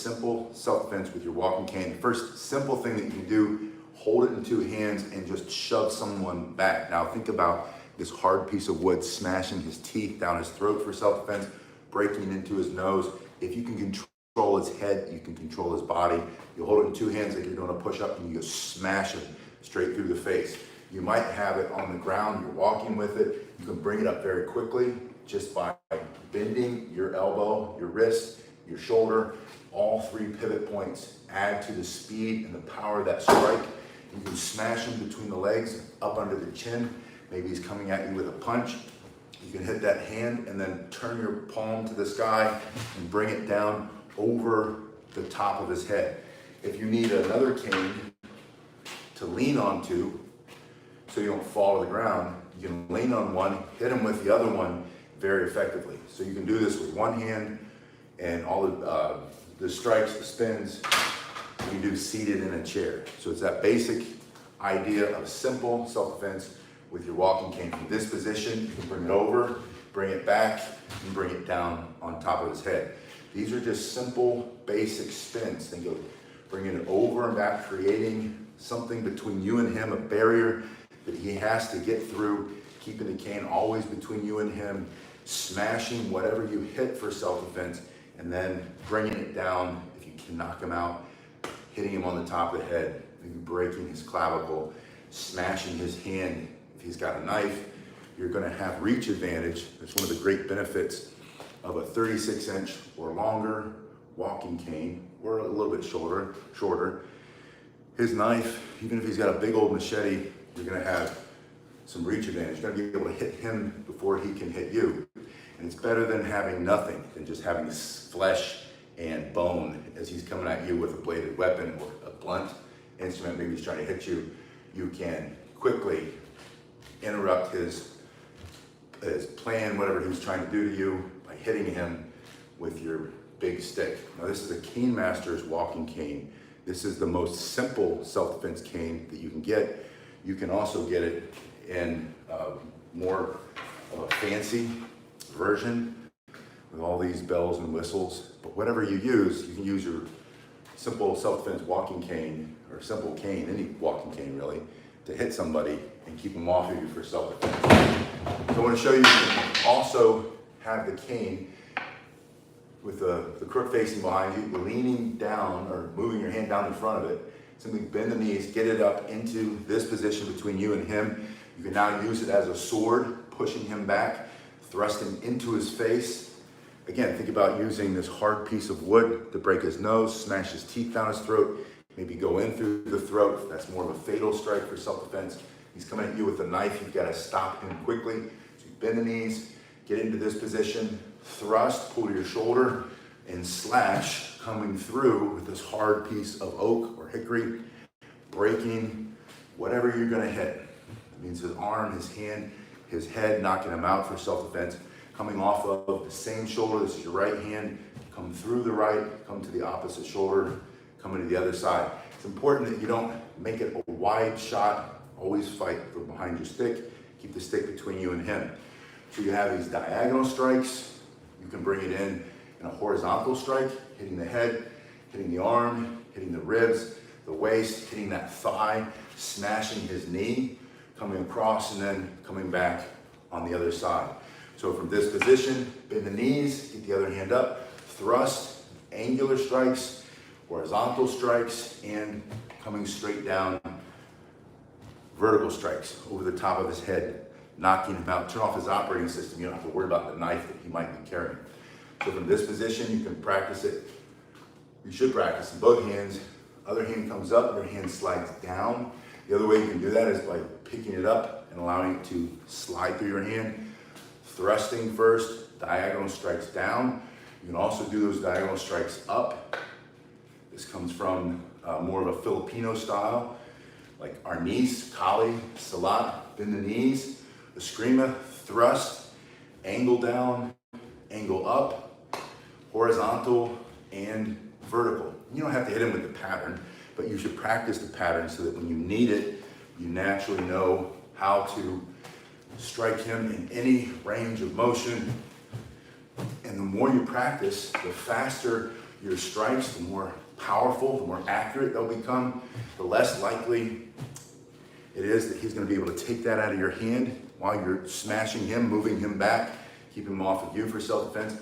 simple self-defense with your walking cane. The first simple thing that you can do, hold it in two hands and just shove someone back. Now think about this hard piece of wood smashing his teeth down his throat for self-defense, breaking into his nose. If you can control his head, you can control his body. You hold it in two hands like you're doing a push-up and you just smash him straight through the face. You might have it on the ground, you're walking with it. You can bring it up very quickly just by bending your elbow, your wrist, your shoulder. All three pivot points add to the speed and the power of that strike. You can smash him between the legs, up under the chin. Maybe he's coming at you with a punch. You can hit that hand and then turn your palm to the sky and bring it down over the top of his head. If you need another cane to lean onto so you don't fall to the ground, you can lean on one, hit him with the other one very effectively. So you can do this with one hand, and all the strikes, the spins, you do seated in a chair. So it's that basic idea of simple self-defense with your walking cane. From this position, you can bring it over, bring it back, and bring it down on top of his head. These are just simple, basic spins. Think of bringing it over and back, creating something between you and him, a barrier that he has to get through, keeping the cane always between you and him, smashing whatever you hit for self-defense, and then bringing it down. If you can knock him out, hitting him on the top of the head, maybe breaking his clavicle, smashing his hand. If he's got a knife, you're gonna have reach advantage. That's one of the great benefits of a 36-inch or longer walking cane, or a little bit shorter. His knife, even if he's got a big old machete, you're gonna have some reach advantage. You're gonna be able to hit him before he can hit you. And it's better than having nothing, than just having flesh and bone as he's coming at you with a bladed weapon or a blunt instrument. Maybe he's trying to hit you. You can quickly interrupt his plan, whatever he was trying to do to you, by hitting him with your big stick. Now this is a Cane Masters walking cane. This is the most simple self-defense cane that you can get. You can also get it in more of a fancy version with all these bells and whistles. But whatever you can use your simple self-defense walking cane, or simple cane, any walking cane really, to hit somebody and keep them off of you for self-defense. So I want to show you can also have the cane with the crook facing behind you, leaning down or moving your hand down in front of it. Simply bend the knees, get it up into this position between you and him. You can now use it as a sword, pushing him back, thrusting into his face. Again, think about using this hard piece of wood to break his nose, smash his teeth down his throat, maybe go in through the throat. That's more of a fatal strike for self-defense. He's coming at you with a knife. You've got to stop him quickly. So you bend the knees, get into this position, thrust, pull to your shoulder, and slash, coming through with this hard piece of oak or hickory, breaking whatever you're going to hit. That means his arm, his hand, his head, knocking him out for self-defense. Coming off of the same shoulder, this is your right hand, come through the right, come to the opposite shoulder, coming to the other side. It's important that you don't make it a wide shot. Always fight from behind your stick. Keep the stick between you and him. So you have these diagonal strikes. You can bring it in a horizontal strike, hitting the head, hitting the arm, hitting the ribs, the waist, hitting that thigh, smashing his knee, coming across and then coming back on the other side. So from this position, bend the knees, get the other hand up, thrust, angular strikes, horizontal strikes, and coming straight down, vertical strikes over the top of his head, knocking him out. Turn off his operating system. You don't have to worry about the knife that he might be carrying. So from this position, you can practice it. You should practice in both hands. Other hand comes up, your hand slides down. The other way you can do that is by picking it up and allowing it to slide through your hand. Thrusting first, diagonal strikes down. You can also do those diagonal strikes up. This comes from more of a Filipino style, like arnis, kali, salat, bend the knees, eskrima, thrust, angle down, angle up, horizontal and vertical. You don't have to hit him with the pattern, but you should practice the pattern so that when you need it, you naturally know how to strike him in any range of motion. And the more you practice, the faster your strikes, the more powerful, the more accurate they'll become, the less likely it is that he's going to be able to take that out of your hand while you're smashing him, moving him back, keeping him off of you for self-defense.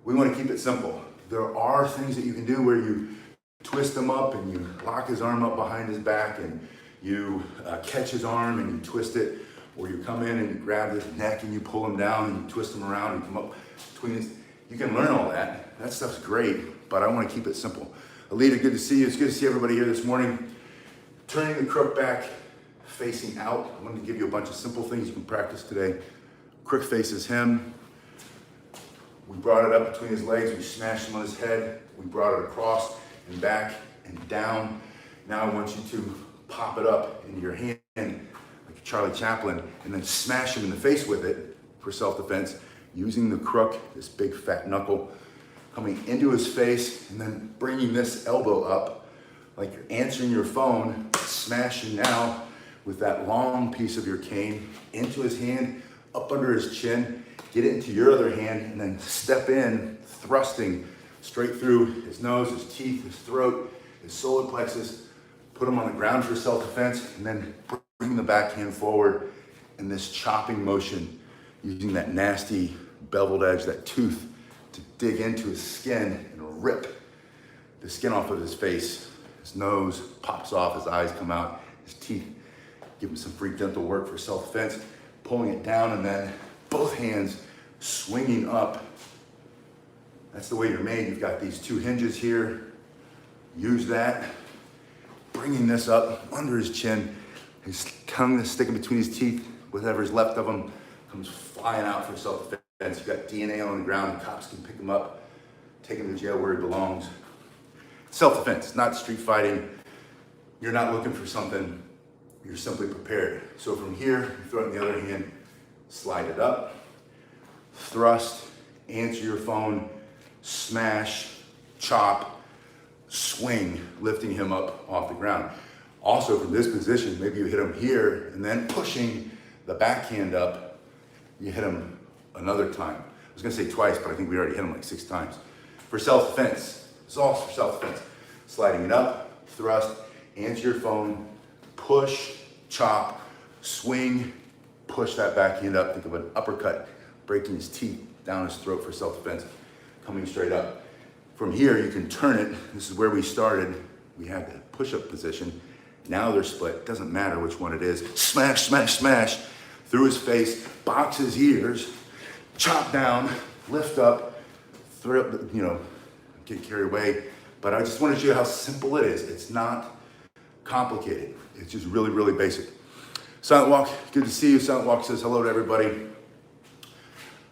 We want to keep it simple. There are things that you can do where you twist him up and you lock his arm up behind his back and you catch his arm and you twist it, or you come in and you grab his neck and you pull him down and you twist him around and come up between his. You can learn all that. That stuff's great, but I want to keep it simple. Alita, good to see you. It's good to see everybody here this morning. Turning the crook back, facing out. I'm going to give you a bunch of simple things you can practice today. Crook faces him. We brought it up between his legs. We smashed him on his head. We brought it across and back and down. Now I want you to pop it up into your hand like Charlie Chaplin and then smash him in the face with it for self-defense, using the crook, this big fat knuckle, coming into his face and then bringing this elbow up like you're answering your phone, smashing now with that long piece of your cane into his hand, up under his chin, get it into your other hand, and then step in, thrusting straight through his nose, his teeth, his throat, his solar plexus, put him on the ground for self-defense, and then bring the backhand forward in this chopping motion, using that nasty beveled edge, that tooth, to dig into his skin and rip the skin off of his face. His nose pops off, his eyes come out, his teeth. Give him some free dental work for self-defense, pulling it down, and then both hands swinging up. That's the way you're made. You've got these two hinges here. Use that. Bringing this up under his chin. His tongue is sticking between his teeth. Whatever's left of him comes flying out for self-defense. You've got DNA on the ground. The cops can pick him up, take him to jail where he belongs. Self-defense, not street fighting. You're not looking for something. You're simply prepared. So from here, you throw it in the other hand, slide it up, thrust, answer your phone, smash, chop, swing, lifting him up off the ground. Also from this position, maybe you hit him here and then pushing the backhand up, you hit him another time. I was gonna say twice, but I think we already hit him like 6 times. For self-defense, it's all for self-defense. Sliding it up, thrust, answer your phone, push, chop, swing, push that backhand up. Think of an uppercut, breaking his teeth down his throat for self-defense, coming straight up. From here, you can turn it. This is where we started. We had the push-up position. Now they're split. Doesn't matter which one it is. Smash, smash, smash through his face, box his ears, chop down, lift up, throw, get carried away. But I just want to show you how simple it is. It's not complicated. It's just really, really basic. Silent Walk, good to see you. Silent Walk says hello to everybody.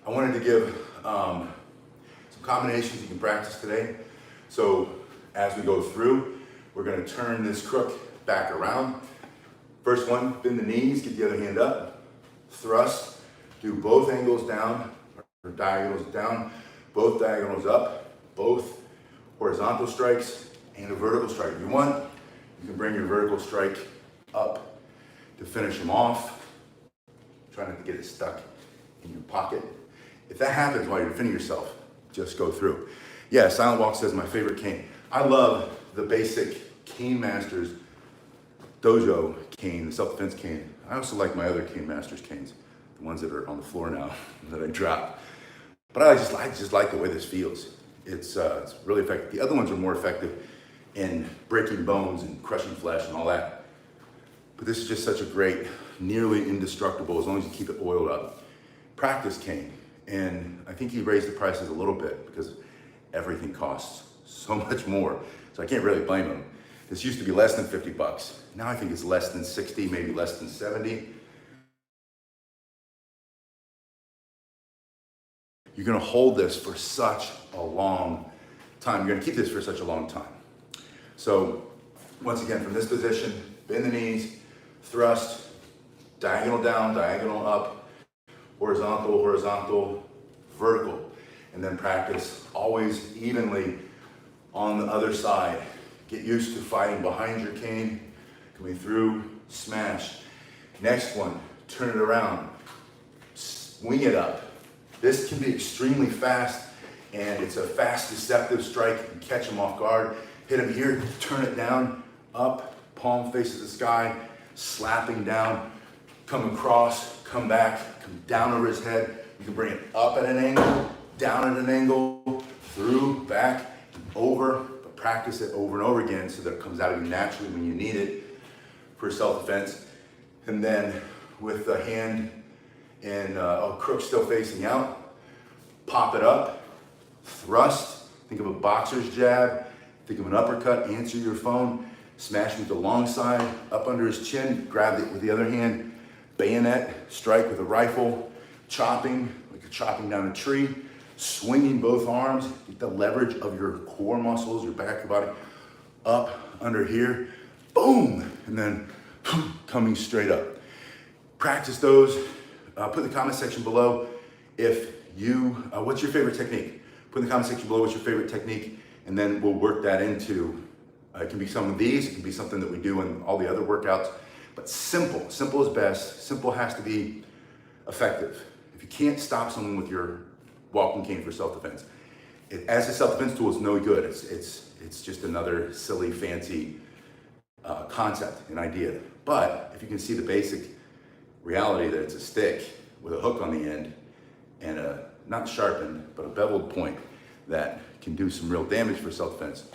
I wanted to give some combinations you can practice today. So as we go through, we're going to turn this crook back around. First one, bend the knees, get the other hand up, thrust, do both angles down, or diagonals down, both diagonals up, both horizontal strikes and a vertical strike. If you want, you can bring your vertical strike up to finish them off. Try not to get it stuck in your pocket. If that happens while you're defending yourself, just go through. Yeah, Silent Walk says my favorite cane. I love the basic Cane Masters Dojo cane, the self-defense cane. I also like my other Cane Masters canes, the ones that are on the floor now that I dropped. But I just like the way this feels. It's really effective. The other ones are more effective in breaking bones and crushing flesh and all that. But this is just such a great, nearly indestructible, as long as you keep it oiled up, practice cane. And I think he raised the prices a little bit because everything costs so much more. So I can't really blame him. This used to be less than 50 bucks. Now I think it's less than 60, maybe less than 70. You're gonna hold this for such a long time. You're gonna keep this for such a long time. So once again, from this position, bend the knees, thrust, diagonal down, diagonal up, horizontal, horizontal, vertical. And then practice always evenly on the other side. Get used to fighting behind your cane, coming through, smash. Next one, turn it around, swing it up. This can be extremely fast and it's a fast, deceptive strike. You can catch them off guard, hit him here, turn it down, up, palm faces the sky, slapping down, come across, come back, come down over his head. You can bring it up at an angle, down at an angle, through, back, and over, but practice it over and over again so that it comes out of you naturally when you need it for self-defense. And then with the hand and crook still facing out, pop it up, thrust, think of a boxer's jab, think of an uppercut, answer your phone, smash with the long side, up under his chin, grab it with the other hand, bayonet, strike with a rifle, chopping, like you're chopping down a tree, swinging both arms, get the leverage of your core muscles, your back, your body, up, under here, boom, and then coming straight up. Practice those. Put in the comment section below if you, what's your favorite technique? Put in the comment section below what's your favorite technique, and then we'll work that into, it can be some of these, it can be something that we do in all the other workouts, but simple is best. Simple has to be effective. If you can't stop someone with your walking cane for self-defense, as a self-defense tool, it's no good. It's just another silly, fancy concept, an idea. But if you can see the basic reality that it's a stick with a hook on the end and a, not sharpened, but a beveled point that can do some real damage for self-defense,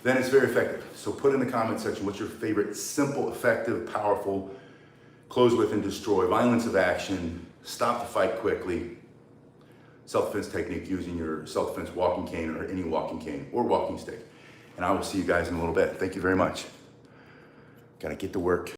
then it's very effective. So put in the comment section what's your favorite simple, effective, powerful, close with and destroy, violence of action, stop the fight quickly, self-defense technique using your self-defense walking cane or any walking cane or walking stick. And I will see you guys in a little bit. Thank you very much. Gotta get to work.